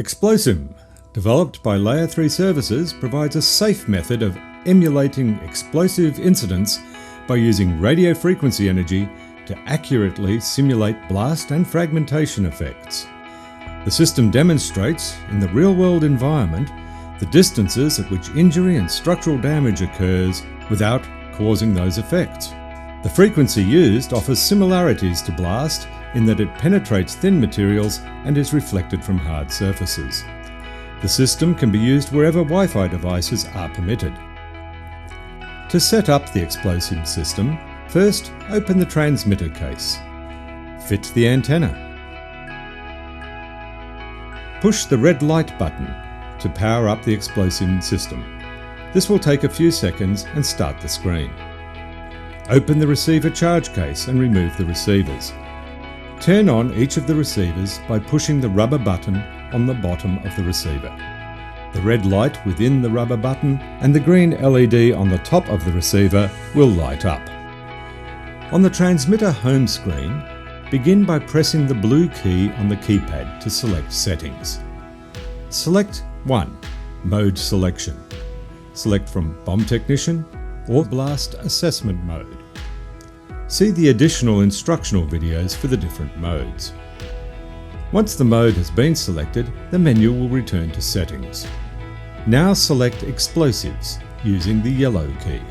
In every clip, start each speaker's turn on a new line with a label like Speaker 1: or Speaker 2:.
Speaker 1: ExploSim, developed by Layer 3 Services, provides a safe method of emulating explosive incidents by using radio frequency energy to accurately simulate blast and fragmentation effects. The system demonstrates, in the real-world environment, the distances at which injury and structural damage occurs without causing those effects. The frequency used offers similarities to blast in that it penetrates thin materials and is reflected from hard surfaces. The system can be used wherever Wi-Fi devices are permitted. To set up the ExploSim system, first open the transmitter case. Fit the antenna. Push the red light button to power up the ExploSim system. This will take a few seconds and start the screen. Open the receiver charge case and remove the receivers. Turn on each of the receivers by pushing the rubber button on the bottom of the receiver. The red light within the rubber button and the green LED on the top of the receiver will light up. On the transmitter home screen, begin by pressing the blue key on the keypad to select settings. Select 1. Mode selection. Select from Bomb Technician or Blast Assessment mode. See the additional instructional videos for the different modes. Once the mode has been selected, the menu will return to Settings. Now select Explosives using the yellow key.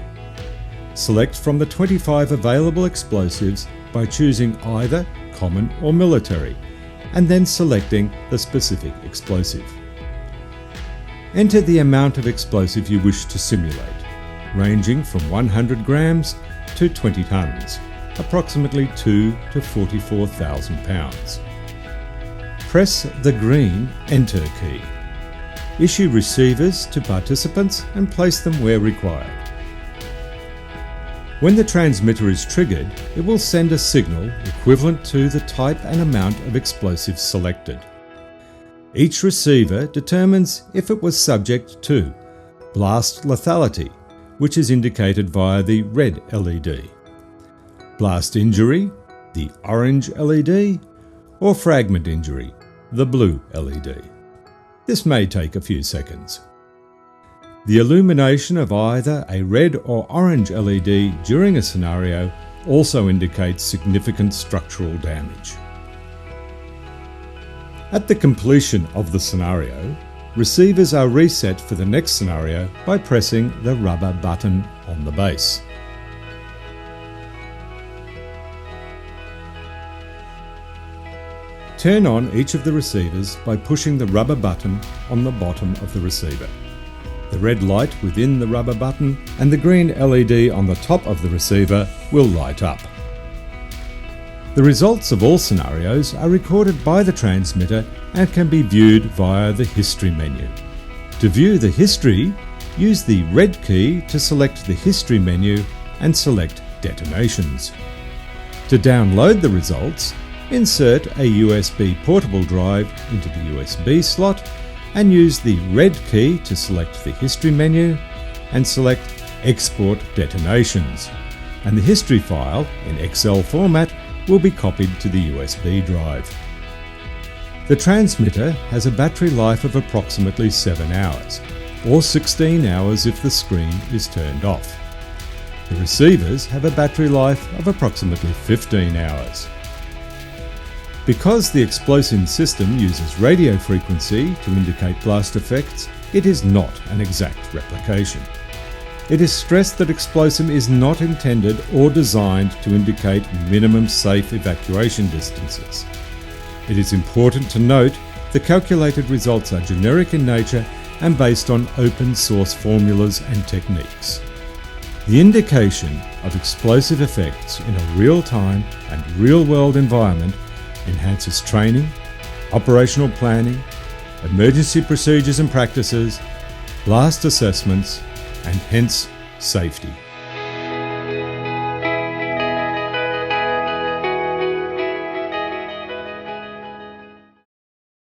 Speaker 1: Select from the 25 available explosives by choosing either Common or Military, and then selecting the specific explosive. Enter the amount of explosive you wish to simulate, ranging from 100 grams to 20 tons, approximately 2 to 44,000 pounds. Press the green Enter key. Issue receivers to participants and place them where required. When the transmitter is triggered, it will send a signal equivalent to the type and amount of explosives selected. Each receiver determines if it was subject to blast lethality, which is indicated via the red LED, blast injury, the orange LED, or fragment injury, the blue LED. This may take a few seconds. The illumination of either a red or orange LED during a scenario also indicates significant structural damage. At the completion of the scenario, receivers are reset for the next scenario by pressing the rubber button on the base. Turn on each of the receivers by pushing the rubber button on the bottom of the receiver. The red light within the rubber button and the green LED on the top of the receiver will light up. The results of all scenarios are recorded by the transmitter and can be viewed via the History menu. To view the history, use the red key to select the History menu and select Detonations. To download the results, insert a USB portable drive into the USB slot and use the red key to select the History menu and select Export Detonations, and the history file in Excel format will be copied to the USB drive. The transmitter has a battery life of approximately 7 hours, or 16 hours if the screen is turned off. The receivers have a battery life of approximately 15 hours. Because the ExploSim system uses radio frequency to indicate blast effects, it is not an exact replication. It is stressed that ExploSim is not intended or designed to indicate minimum safe evacuation distances. It is important to note the calculated results are generic in nature and based on open source formulas and techniques. The indication of explosive effects in a real-time and real-world environment enhances training, operational planning, emergency procedures and practices, blast assessments, and hence safety.